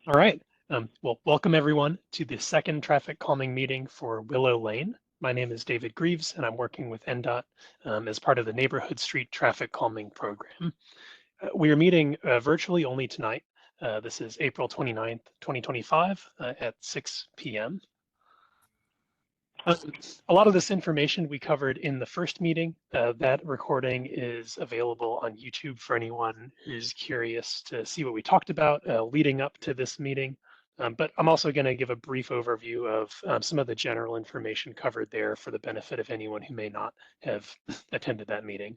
All right. Well, welcome everyone to the second traffic calming meeting for Willow Lane. My name is David Greaves, and I'm working with NDOT as part of the Neighborhood Street Traffic Calming Program. We are meeting virtually only tonight. This is April 29th, 2025 at 6 p.m. A lot of this information we covered in the first meeting. That recording is available on YouTube for anyone who's curious to see what we talked about leading up to this meeting. But I'm also going to give a brief overview of some of the general information covered there for the benefit of anyone who may not have attended that meeting.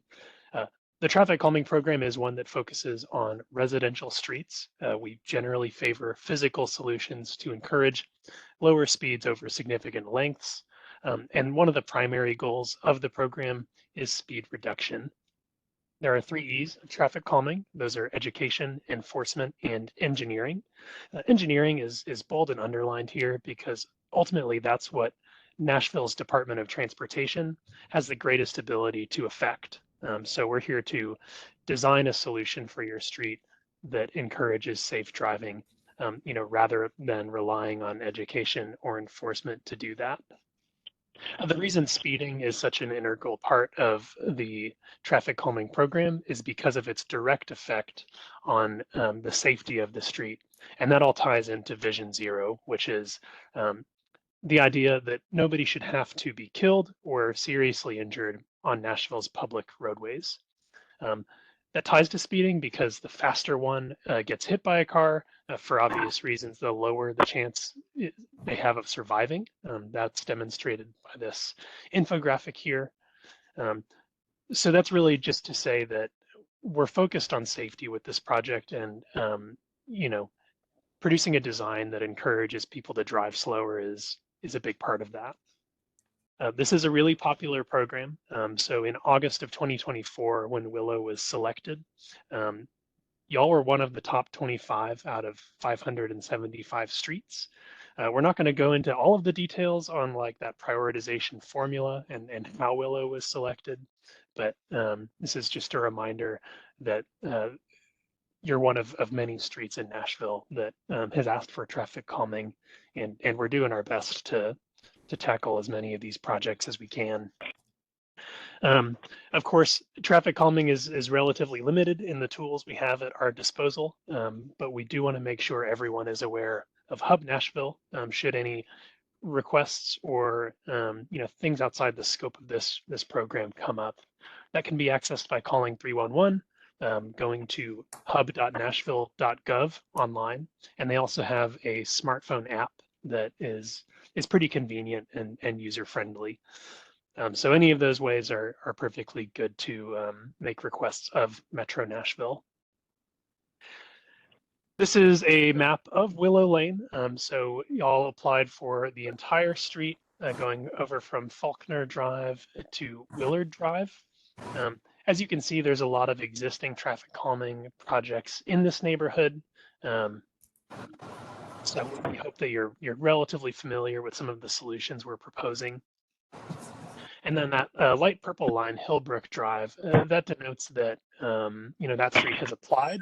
The traffic calming program is one that focuses on residential streets. We generally favor physical solutions to encourage lower speeds over significant lengths. And one of the primary goals of the program is speed reduction. There are 3 E's of traffic calming. Those are education, enforcement, and engineering. Engineering is bold and underlined here because ultimately that's what Nashville's Department of Transportation has the greatest ability to affect. So we're here to design a solution for your street that encourages safe driving, rather than relying on education or enforcement to do that. The reason speeding is such an integral part of the traffic calming program is because of its direct effect on the safety of the street. And that all ties into Vision Zero, which is the idea that nobody should have to be killed or seriously injured on Nashville's public roadways. That ties to speeding because the faster one gets hit by a car, for obvious reasons, the lower the chance they have of surviving. That's demonstrated by this infographic here. So that's really just to say that we're focused on safety with this project and, producing a design that encourages people to drive slower is a big part of that. This is a really popular program. So in August of 2024, when Willow was selected, y'all were one of the top 25 out of 575 streets. We're not going to go into all of the details on like that prioritization formula and how Willow was selected, but this is just a reminder that you're one of many streets in Nashville that has asked for traffic calming, and we're doing our best to tackle as many of these projects as we can. Of course, traffic calming is relatively limited in the tools we have at our disposal, but we do want to make sure everyone is aware of Hub Nashville should any requests or things outside the scope of this program come up. That can be accessed by calling 311, going to hub.Nashville.gov online, and they also have a smartphone app that is pretty convenient and user-friendly. So any of those ways are perfectly good to make requests of Metro Nashville. This is a map of Willow Lane. So y'all applied for the entire street going over from Faulkner Drive to Willard Drive. As you can see, there's a lot of existing traffic calming projects in this neighborhood. So we hope that you're relatively familiar with some of the solutions we're proposing. And then that light purple line, Hillbrook Drive, that denotes that that street has applied,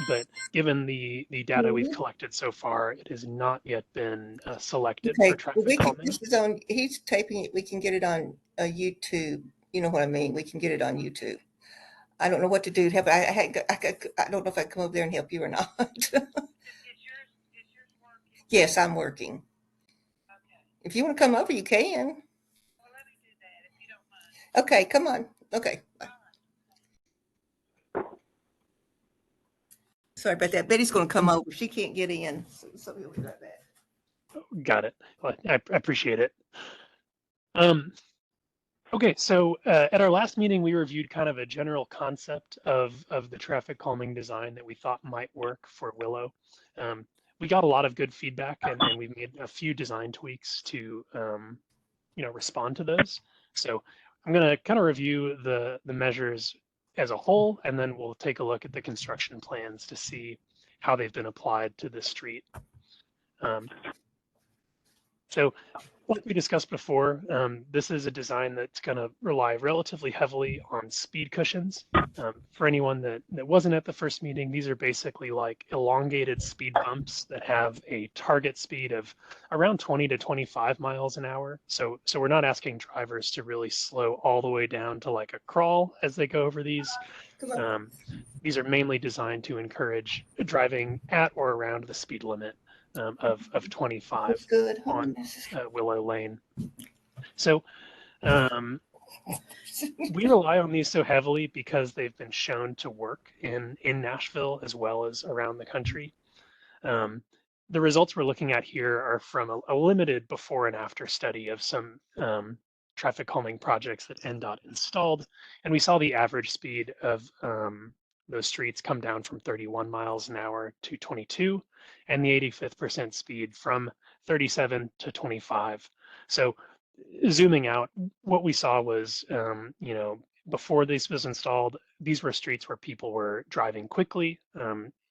but given the data we've collected so far, it has not yet been selected for traffic calming. This is on. He's taping it. We can get it on YouTube. You know what I mean? We can get it on YouTube. I don't know what to do. I don't know if I can come over there and help you or not. Is yours working? Yes, I'm working. Okay. If you want to come over, you can. Well, let me do that if you don't mind. Okay, come on. Okay. Sorry about that. Betty's going to come over. She can't get in. So we'll be right back. Got it. Well, I appreciate it. Okay, so at our last meeting, we reviewed kind of a general concept of the traffic calming design that we thought might work for Willow. We got a lot of good feedback, and we've made a few design tweaks to respond to those. So I'm going to kind of review the measures as a whole, and then we'll take a look at the construction plans to see how they've been applied to the street. So like we discussed before, this is a design that's going to rely relatively heavily on speed cushions. For anyone that wasn't at the first meeting, these are basically like elongated speed bumps that have a target speed of around 20 to 25 miles an hour. So we're not asking drivers to really slow all the way down to like a crawl as they go over these. Come on. Um, these are mainly designed to encourage driving at or around the speed limit of 25 It's good, huh? on Willow Lane. So we rely on these so heavily because they've been shown to work in Nashville as well as around the country. Um, the results we're looking at here are from a limited before and after study of some traffic calming projects that NDOT installed, and we saw the average speed of those streets come down from 31 miles an hour to 22, and the 85th percent speed from 37 to 25. So zooming out, what we saw was, before this was installed, these were streets where people were driving quickly.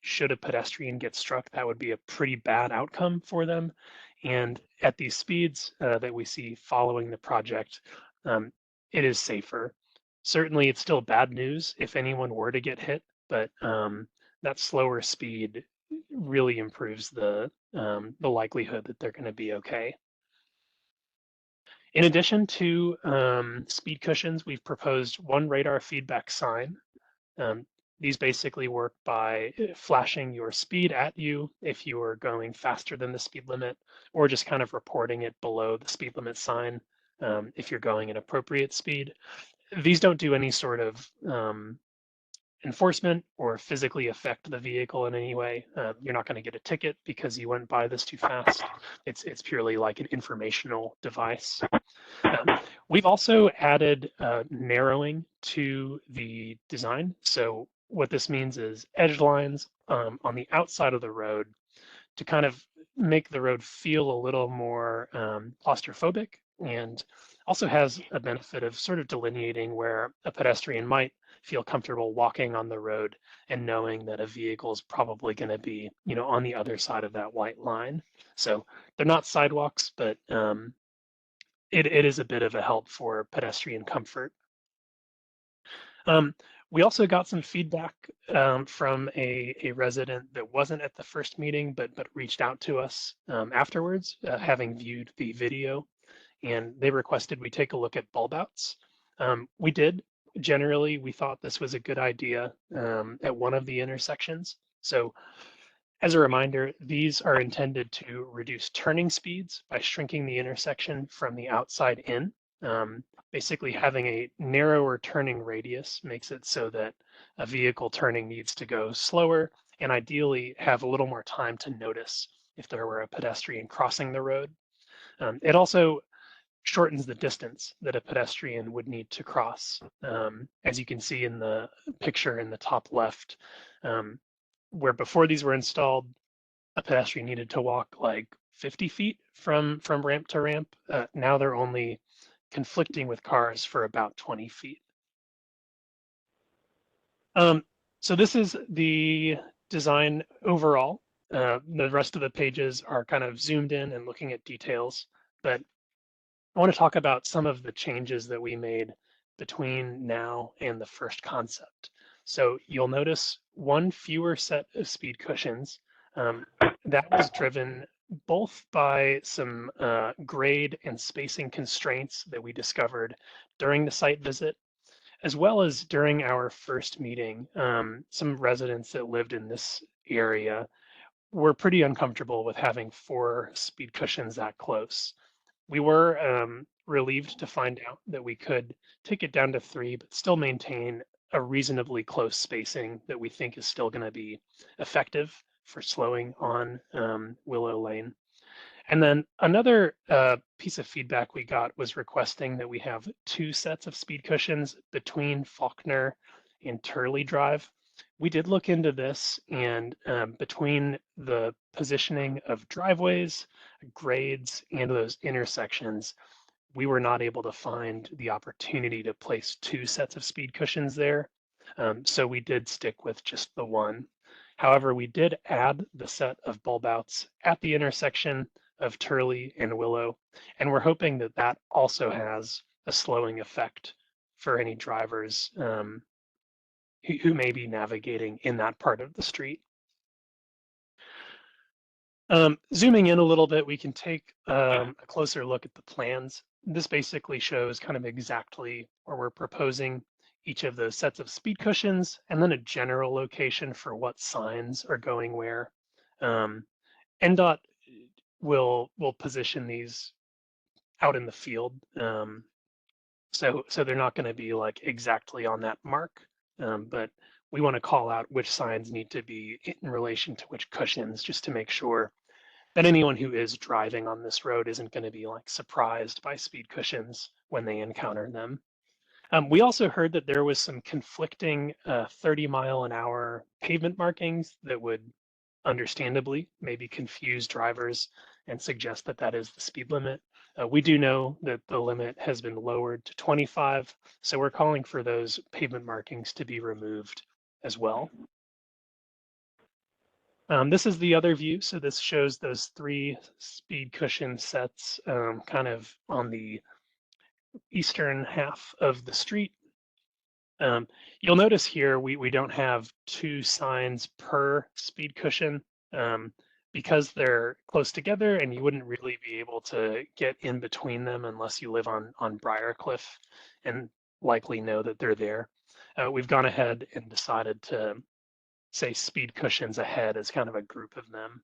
Should a pedestrian get struck, that would be a pretty bad outcome for them. And at these speeds that we see following the project, um, it is safer. Certainly, it's still bad news if anyone were to get hit, but that slower speed really improves the likelihood that they're going to be okay. In addition to speed cushions, we've proposed one radar feedback sign. Um, these basically work by flashing your speed at you if you are going faster than the speed limit, or just kind of reporting it below the speed limit sign if you're going an appropriate speed. These don't do any sort of enforcement or physically affect the vehicle in any way. You're not going to get a ticket because you went by this too fast. It's purely like an informational device. We've also added narrowing to the design. So what this means is edge lines on the outside of the road to kind of make the road feel a little more claustrophobic, and also has a benefit of sort of delineating where a pedestrian might feel comfortable walking on the road and knowing that a vehicle is probably going to be, on the other side of that white line. So they're not sidewalks, but it is a bit of a help for pedestrian comfort. We also got some feedback from a resident that wasn't at the first meeting, but reached out to us afterwards, having viewed the video, and they requested we take a look at bulb outs. We did. Generally, we thought this was a good idea at one of the intersections. So as a reminder, these are intended to reduce turning speeds by shrinking the intersection from the outside in. Basically, having a narrower turning radius makes it so that a vehicle turning needs to go slower and ideally have a little more time to notice if there were a pedestrian crossing the road. It also shortens the distance that a pedestrian would need to cross. As you can see in the picture in the top left, where before these were installed, a pedestrian needed to walk like 50 feet from ramp to ramp. Now they're only conflicting with cars for about 20 feet. So this is the design overall. The rest of the pages are kind of zoomed in and looking at details, but I want to talk about some of the changes that we made between now and the first concept. So you'll notice one fewer set of speed cushions. That was driven both by some grade and spacing constraints that we discovered during the site visit, as well as during our first meeting. Some residents that lived in this area were pretty uncomfortable with having 4 speed cushions that close. We were relieved to find out that we could take it down to 3, but still maintain a reasonably close spacing that we think is still going to be effective for slowing on Willow Lane. And then another piece of feedback we got was requesting that we have 2 sets of speed cushions between Faulkner and Turley Drive. We did look into this, and between the positioning of driveways, grades, and those intersections, we were not able to find the opportunity to place 2 sets of speed cushions there. So we did stick with just the one. However, we did add the set of bulb outs at the intersection of Turley and Willow. And we're hoping that that also has a slowing effect for any drivers who may be navigating in that part of the street. Zooming in a little bit, we can take a closer look at the plans. This basically shows kind of exactly where we're proposing each of those sets of speed cushions, and then a general location for what signs are going where. NDOT will position these out in the field, so they're not going to be like exactly on that mark, but we want to call out which signs need to be in relation to which cushions, just to make sure that anyone who is driving on this road isn't going to be like surprised by speed cushions when they encounter them. We also heard that there was some conflicting 30-mile-an-hour pavement markings that would understandably maybe confuse drivers and suggest that that is the speed limit. We do know that the limit has been lowered to 25, so we're calling for those pavement markings to be removed as well. This is the other view. So this shows those 3 speed cushion sets kind of on the eastern half of the street. You'll notice here we don't have 2 signs per speed cushion because they're close together, and you wouldn't really be able to get in between them unless you live on Briarcliff and likely know that they're there. We've gone ahead and decided to say speed cushions ahead as kind of a group of them.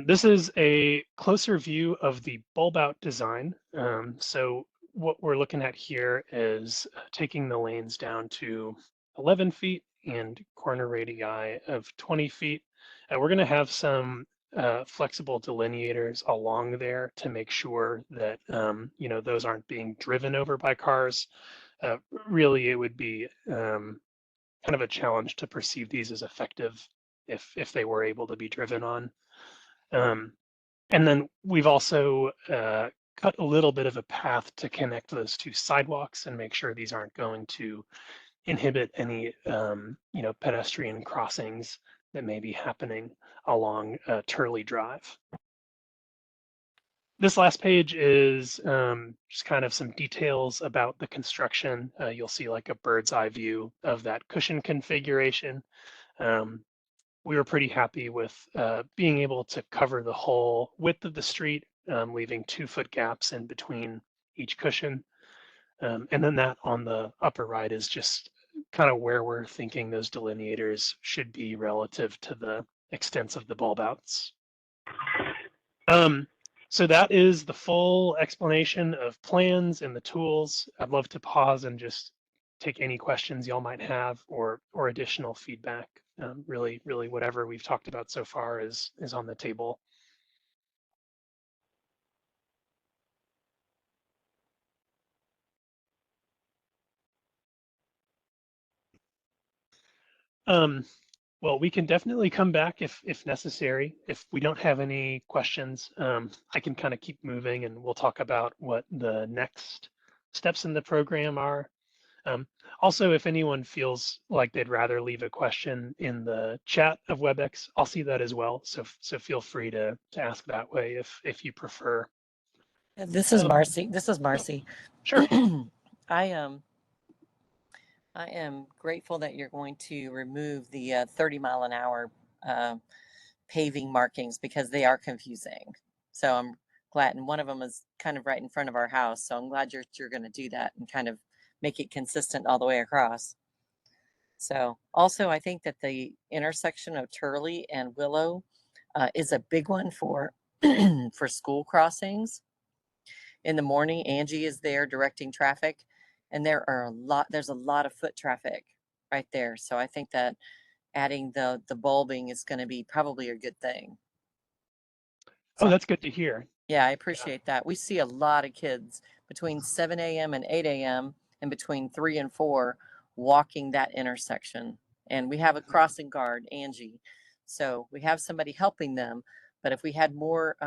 This is a closer view of the bulb out design. So what we're looking at here is taking the lanes down to 11 feet and corner radii of 20 feet. We're going to have some flexible delineators along there to make sure that you know, those aren't being driven over by cars. Really, it would be kind of a challenge to perceive these as effective if they were able to be driven on. And then we've also cut a little bit of a path to connect those 2 sidewalks and make sure these aren't going to inhibit any you know, pedestrian crossings that may be happening along Turley Drive. This last page is just kind of some details about the construction. You'll see like a bird's eye view of that cushion configuration. We were pretty happy with being able to cover the whole width of the street, leaving 2-foot gaps in between each cushion. And then that on the upper right is just kind of where we're thinking those delineators should be relative to the extents of the bulb outs. So that is the full explanation of plans and the tools. I'd love to pause and just take any questions y'all might have or additional feedback. Really, whatever we've talked about so far is on the table. Well, we can definitely come back if necessary. If we don't have any questions, I can kind of keep moving, and we'll talk about what the next steps in the program are. Also, if anyone feels like they'd rather leave a question in the chat of WebEx, I'll see that as well. So feel free to ask that way if you prefer. This is Marcy. This is Marcy. Sure. I am grateful that you're going to remove the 30-mile-an-hour paving markings because they are confusing. So I'm glad, and one of them is kind of right in front of our house. So I'm glad you're going to do that and kind of make it consistent all the way across. So also, I think that the intersection of Turley and Willow is a big one for for school crossings. In the morning, Angie is there directing traffic, and there's a lot of foot traffic right there. So I think that adding the bulbing is going to be probably a good thing. So, oh, that's good to hear. Yeah, I appreciate that. We see a lot of kids between 7 a.m. and 8 a.m. and between 3 and 4 walking that intersection. And we have a crossing guard, Angie. So we have somebody helping them. But if we had more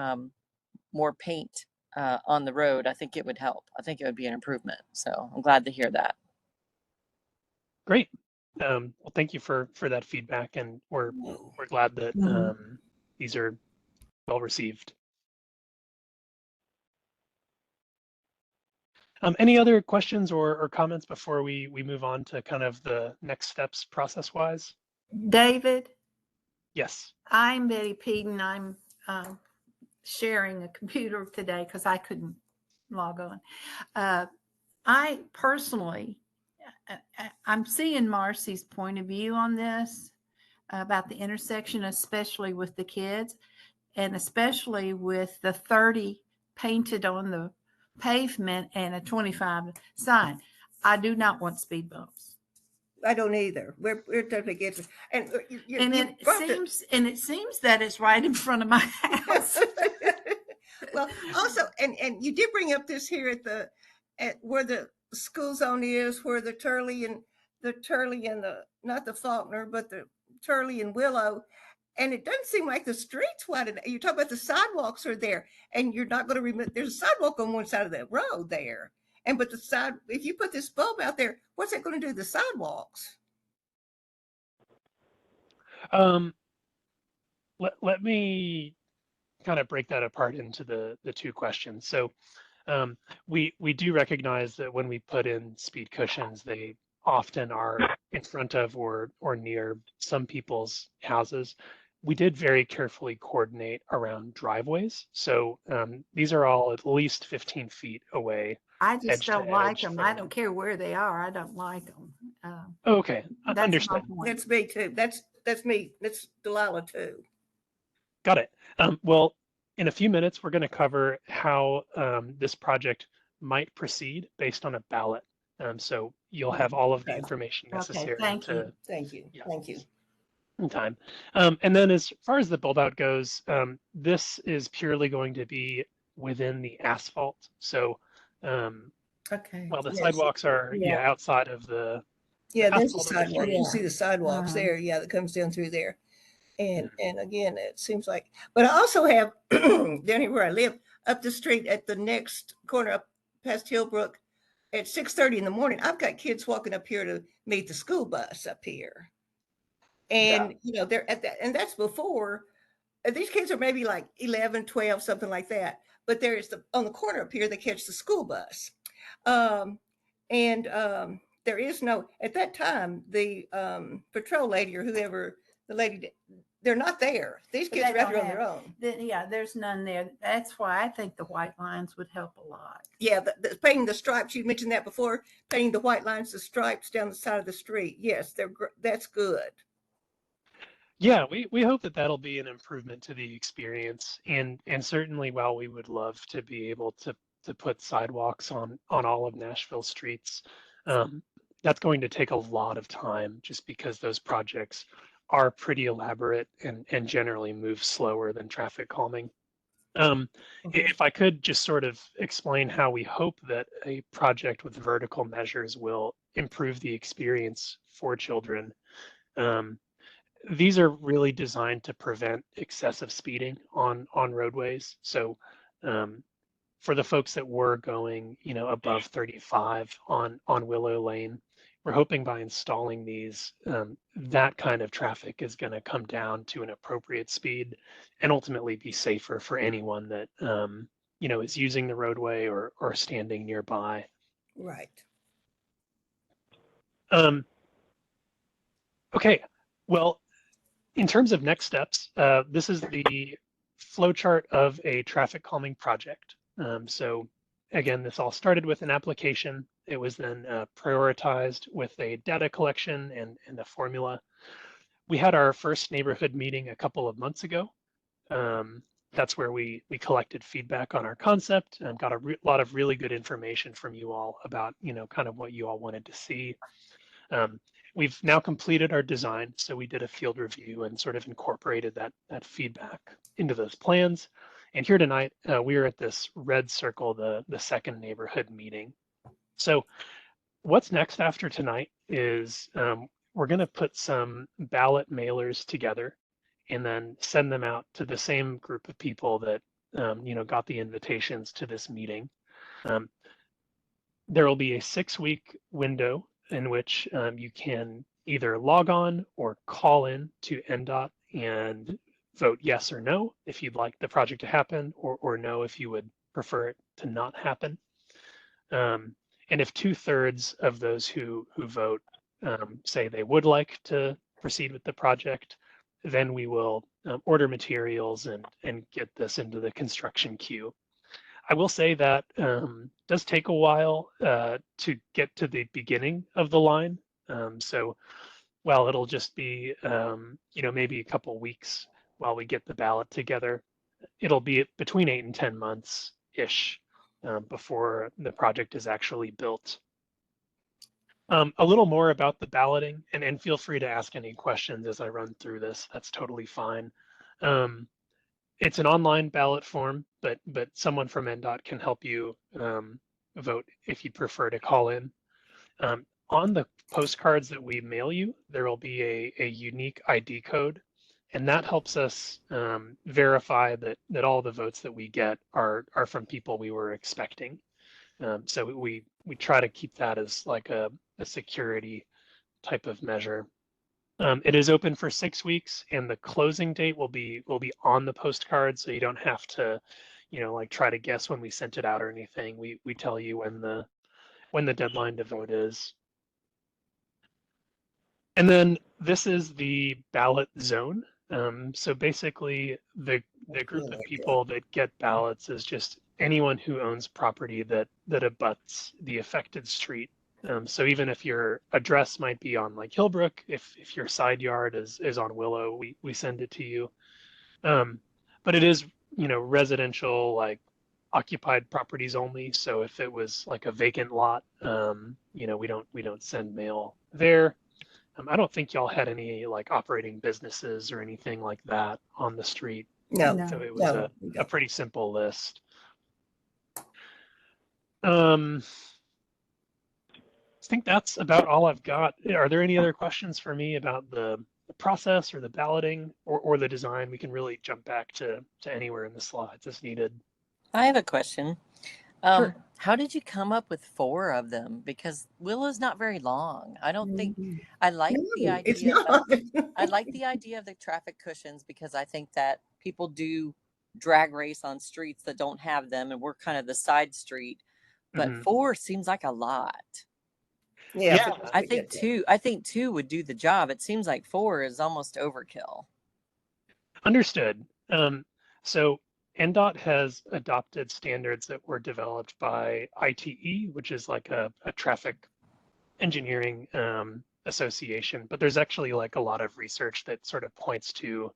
paint on the road, I think it would help. I think it would be an improvement. So I'm glad to hear that. Great. Well, thank you for that feedback, and we're glad that these are well received. Any other questions or comments before we move on to kind of the next steps process-wise? David, Yes. I'm Betty Peden. I'm sharing a computer today because I couldn't log on. I personally, I'm seeing Marcy's point of view on this about the intersection, especially with the kids, and especially with the 30 painted on the pavement and a 25 sign. I do not want speed bumps. I don't either. We're totally against it. And And it seems that it's right in front of my house. Well, also, and you did bring up this here at where the school zone is, where the Turley and the not the Faulkner, but the Turley and Willow. And it doesn't seem like the street's wide enough. You talk about the sidewalks are there, and you're not going to remove. There's a sidewalk on one side of the road there, but if you put this bulb out there, what's that going to do to the sidewalks? Let me kind of break that apart into the two questions. So we do recognize that when we put in speed cushions, they often are in front of or near some people's houses. We did very carefully coordinate around driveways. So these are all at least 15 feet away. I just don't like them. I from... don't care where they are. I don't like them. Okay, That's understood. That's me too. That's me. That's Delilah too. Got it. Well, in a few minutes, we're going to cover how this project might proceed based on a ballot. So you'll have all of the information necessary thank you. Thank you. Yeah. Thank you. In time. And then as far as the build out goes, this is purely going to be within the asphalt. So Okay. while the Yes. sidewalks are Yeah. outside of the Yeah, there's the asphalt sidewalk. industry. You see the sidewalks there. Yeah, that comes down through there. And again, it seems like, but I also have down here where I live, up the street at the next corner up past Hillbrook at 6:30 in the morning. I've got kids walking up here to meet the school bus up here. And, they're at that, and that's before these kids are maybe like 11, 12, something like that. But there's on the corner up here, they catch the school bus. There is no, at that time, the patrol lady or whoever, the lady, they're not there. These kids are out here on their own. There's none there. That's why I think the white lines would help a lot. Yeah, the painting the stripes, you mentioned that before, painting the white lines, the stripes down the side of the street. Yes, that's good. Yeah, we hope that that'll be an improvement to the experience, and certainly while we would love to be able to put sidewalks on all of Nashville streets, that's going to take a lot of time just because those projects are pretty elaborate and generally move slower than traffic calming. If I could just sort of explain how we hope that a project with vertical measures will improve the experience for children. These are really designed to prevent excessive speeding on roadways. So for the folks that were going, above 35 on Willow Lane, we're hoping by installing these, that kind of traffic is going to come down to an appropriate speed and ultimately be safer for anyone that, is using the roadway or standing nearby. Right. Okay, well, in terms of next steps, this is the flowchart of a traffic calming project. So again, this all started with an application. It was then prioritized with a data collection and a formula. We had our first neighborhood meeting a couple of months ago. That's where we collected feedback on our concept and got a lot of really good information from you all about, kind of what you all wanted to see. We've now completed our design, so we did a field review and sort of incorporated that feedback into those plans. And here tonight, we are at this red circle, the second neighborhood meeting. So what's next after tonight is we're going to put some ballot mailers together and then send them out to the same group of people that got the invitations to this meeting. There will be a 6-week window in which you can either log on or call in to NDOT and vote yes or no if you'd like the project to happen, or no if you would prefer it to not happen. And if 2/3 of those who vote say they would like to proceed with the project, then we will order materials and get this into the construction queue. I will say that does take a while to get to the beginning of the line. So while it'll just be maybe a couple weeks while we get the ballot together, it'll be between 8 and 10 months ish before the project is actually built. A little more about the balloting, and feel free to ask any questions as I run through this. That's totally fine. It's an online ballot form, but someone from NDOT can help you vote if you'd prefer to call in. On the postcards that we mail you, there will be a unique ID code, and that helps us verify that all the votes that we get are from people we were expecting. So we try to keep that as like a security type of measure. It is open for 6 weeks, and the closing date will be on the postcard, so you don't have to, like try to guess when we sent it out or anything. We tell you when the deadline to vote is. And then this is the ballot zone. So basically, the group of people that get ballots is just anyone who owns property that abuts the affected street. So even if your address might be on like Hillbrook, if your side yard is on Willow, we send it to you. But it is, residential, like occupied properties only. So if it was like a vacant lot, we don't send mail there. I don't think y'all had any like operating businesses or anything like that on the street. No, No. So it was no, a pretty simple list. I think that's about all I've got. Are there any other questions for me about the process or the balloting or the design? We can really jump back to anywhere in the slides as needed. I have a question. Sure. How did you come up with 4 of them? Because Willow's not very long. I don't think I like the no, it's idea not. I like the idea of the traffic cushions because I think that people do drag race on streets that don't have them, and we're kind of the side street. But Mhm. 4 seems like a lot. Yeah, Yeah, I think 2 would do the job. It seems like 4 is almost overkill. understood. So NDOT has adopted standards that were developed by ITE, which is like a traffic engineering association, but there's actually like a lot of research that sort of points to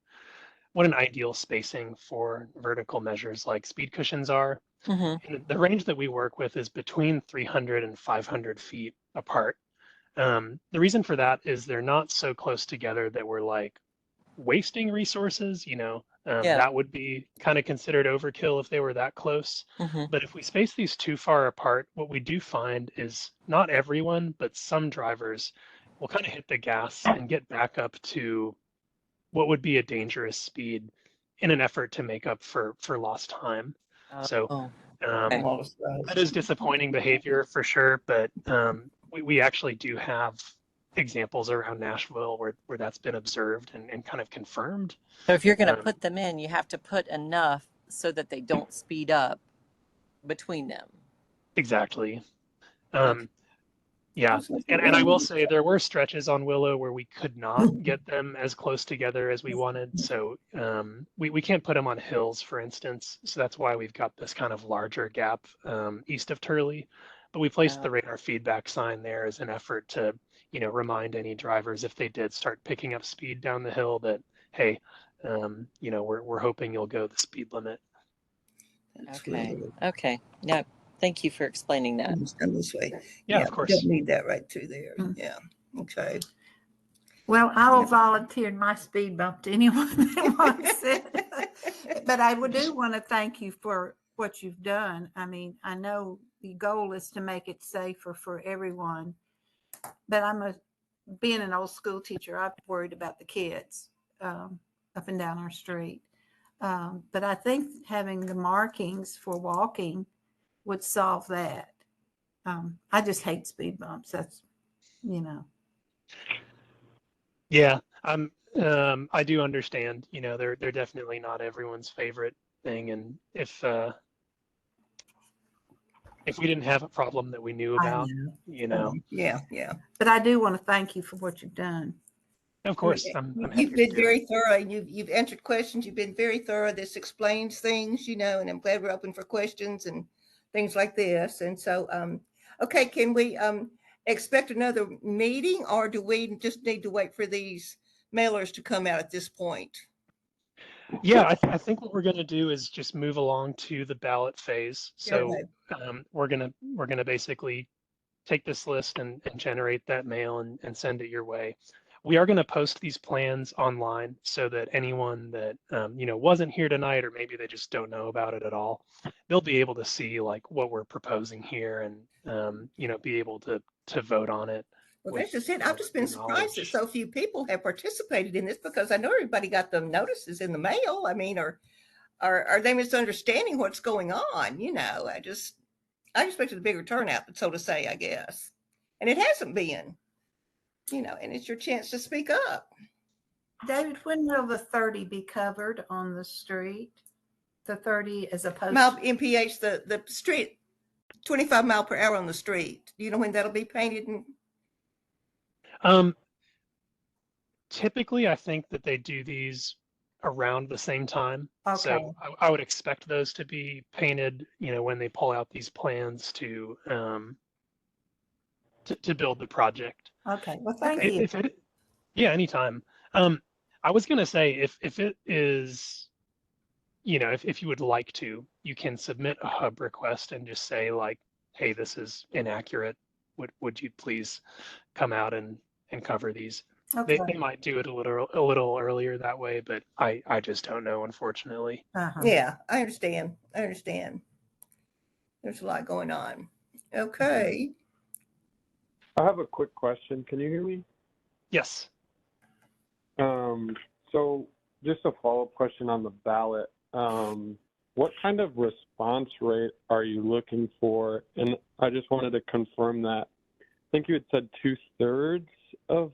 what an ideal spacing for vertical measures like speed cushions are. Mm-hmm. And the range that we work with is between 300 and 500 feet apart. The reason for that is they're not so close together that we're like wasting resources, Yeah. that would be kind of considered overkill if they were that close. Mm-hmm. But if we space these too far apart, what we do find is not everyone, but some drivers will kind of hit the gas and get back up to what would be a dangerous speed in an effort to make up for lost time. So Oh, um, that is disappointing behavior for sure, but we actually do have examples around Nashville where that's been observed and kind of confirmed. so if you're going to Um, put them in, you have to put enough so that they don't speed up between them. exactly. Okay. Yeah, and I will say there were stretches on Willow where we could not get them as close together as we wanted. So we can't put them on hills, for instance. So that's why we've got this kind of larger gap east of Turley. But we placed the radar feedback sign there as an effort to, remind any drivers if they did start picking up speed down the hill that, hey, we're hoping you'll go the speed limit. Okay. Okay. Yeah. Thank you for explaining that. Come this way. Yeah, of course. Don't need that right through there. Yeah. Okay. Well, I will volunteer my speed bump to anyone that wants it. But I do want to thank you for what you've done. I mean, I know the goal is to make it safer for everyone, but being an old school teacher, I'm worried about the kids up and down our street. But I think having the markings for walking would solve that. I just hate speed bumps. That's, Yeah, I do understand, you know, they're definitely not everyone's favorite thing. And if we didn't have a problem that we knew I about, know. you know, Yeah, yeah. But I do want to thank you for what you've done. of course, I'm You've happy to been do very it. thorough. You've answered questions. You've been very thorough. This explains things, you know, and I'm glad we're open for questions and things like this. And so, okay, can we expect another meeting, or do we just need to wait for these mailers to come out at this point? Yeah, I think what we're going to do is just move along to the ballot phase. So Okay. we're gonna basically take this list and generate that mail and send it your way. We are going to post these plans online so that anyone that you know, wasn't here tonight, or maybe they just don't know about it at all, they'll be able to see like what we're proposing here, and you know, be able to vote on it Well, with that's just it. I've just the been surprised that knowledge. so few people have participated in this, because I know everybody got the notices in the mail. I mean, or are they misunderstanding what's going on? You know, I expected a bigger turnout, so to say, I guess. And it hasn't been, you know, and it's your chance to speak up. David, when will the 30 be covered on the street? The 30 as opposed Mile to, MPH, the street, 25 mile per hour on the street. Do you know when that'll be painted? And Um, Typically, I think that they do these around the same time. okay, So I would expect those to be painted, you know, when they pull out these plans to build the project. okay. Well, thank okay. you. If it, yeah, anytime. Um, I was gonna say if it is, you know, if you would like to, you can submit a hub request and just say like, hey, this is inaccurate. Would you please come out and cover these? Okay. They might do it a little earlier that way, but I just don't know, unfortunately. Uh-huh. Yeah, I understand. I understand. There's a lot going on. Okay. I have a quick question. Can you hear me? Yes. So just a follow-up question on the ballot. What kind of response rate are you looking for? And I just wanted to confirm that. I think you had said 2/3 of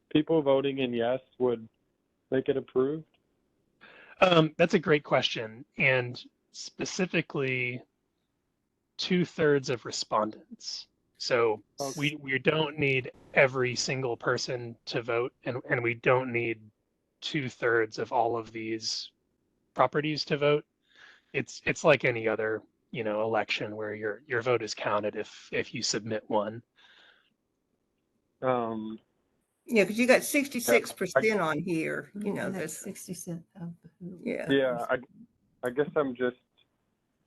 people voting in yes would make it approved. That's a great question, and specifically 2/3 of respondents. So Okay. we don't need every single person to vote, and we don't need 2/3 of all of these properties to vote. It's like any other, you know, election where your vote is counted if you submit one. Um, Yeah, because you got yeah, 66% on here. You know, And that's that's 60% of who. yeah. yeah, I guess I'm just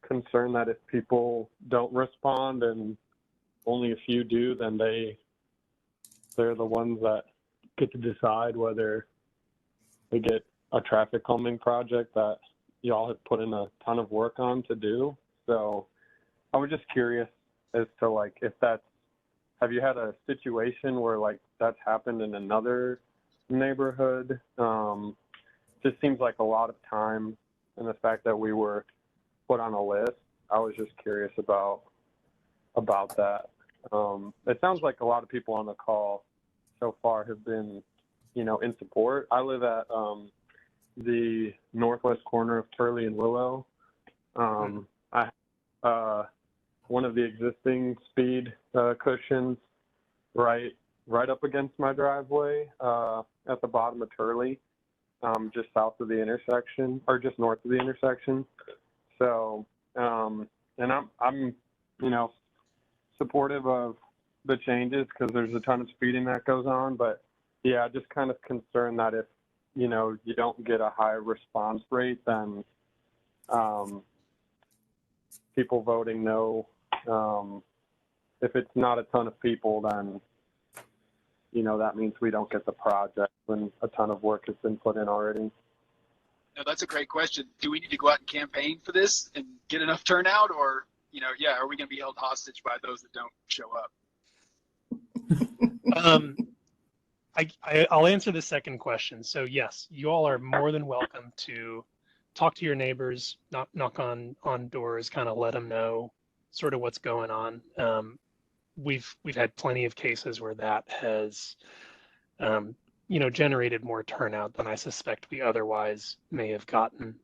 concerned that if people don't respond and only a few do, then they're the ones that get to decide whether they get a traffic calming project that y'all have put in a ton of work on to do. So I was just curious as to like if that's, have you had a situation where like that's happened in another neighborhood? Just seems like a lot of time, and the fact that we were put on a list. I was just curious about that. It sounds like a lot of people on the call so far have been, you know, in support. I live at the northwest corner of Turley and Willow. One of the existing speed cushions right up against my driveway at the bottom of Turley, just south of the intersection, or just north of the intersection. So, and I'm you know, supportive of the changes because there's a ton of speeding that goes on, but yeah, just kind of concerned that if, you know, you don't get a high response rate, then people voting no, if it's not a ton of people, then, you know, that means we don't get the project when a ton of work has been put in already. No, that's a great question. Do we need to go out and campaign for this and get enough turnout, or, you know, yeah, are we going to be held hostage by those that don't show up? I'll answer the second question. So yes, you all are more than welcome to talk to your neighbors, knock on doors, kind of let them know sort of what's going on. We've had plenty of cases where that has generated more turnout than I suspect we otherwise may have gotten.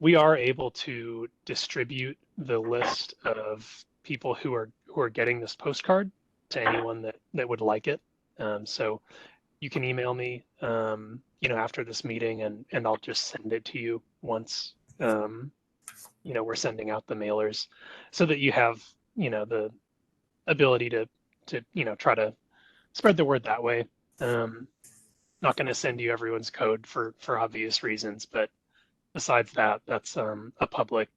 We are able to distribute the list of people who are getting this postcard to anyone that would like it. So you can email me, after this meeting, and I'll just send it to you once, we're sending out the mailers, so that you have, the ability to try to spread the word that way. Not going to send you everyone's code for obvious reasons, but besides that, that's a public,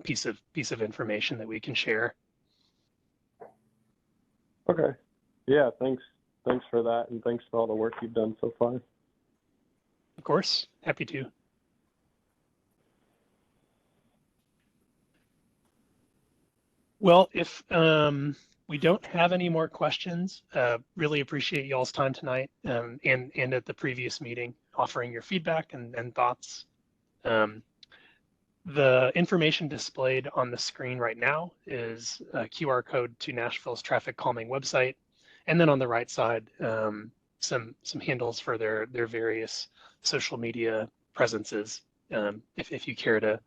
piece of information that we can share. Okay. Yeah, thanks for that, and thanks for all the work you've done so far. Of course, happy to. Well, if we don't have any more questions, really appreciate y'all's time tonight, and at the previous meeting, offering your feedback and thoughts. The information displayed on the screen right now is a QR code to Nashville's traffic calming website, and then on the right side, some handles for their various social media presences, if you care to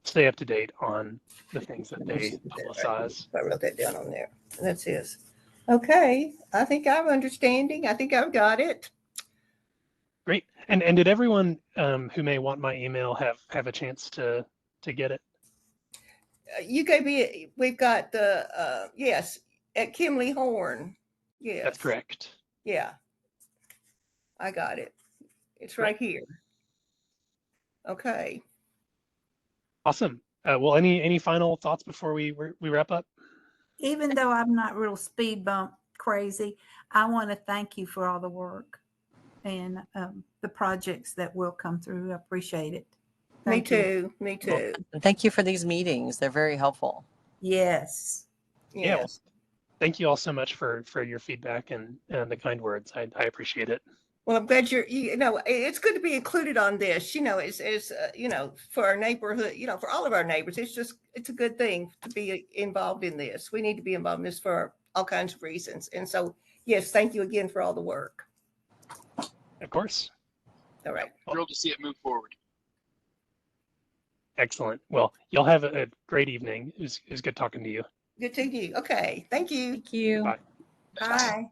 stay up to date on the things that they publicize. I wrote that down on there. That's his. Okay, I think I'm understanding. I think I've got it. Great. And did everyone who may want my email have a chance to get it? You gave me. We've got the yes, at Kimley Horn. Yes, That's correct. Yeah, I got it. It's right here. Okay. Awesome. Well, any final thoughts before we wrap up? Even though I'm not real speed bump crazy, I want to thank you for all the work and the projects that will come through. I appreciate it. Thank you. Me too. Well, thank you for these meetings. They're very helpful. Yes. Yeah. Well, thank you all so much for your feedback and the kind words. I appreciate it. Well, I'm glad it's good to be included on this, it's for our neighborhood, for all of our neighbors. It's a good thing to be involved in this. We need to be involved in this for all kinds of reasons. And so, yes, thank you again for all the work. Of course. All right. Thrilled to see it move forward. Excellent. Well, y'all have a great evening. It was good talking to you. Good to you. Okay. Thank you. Thank you. Bye. Bye.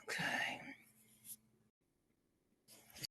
Okay.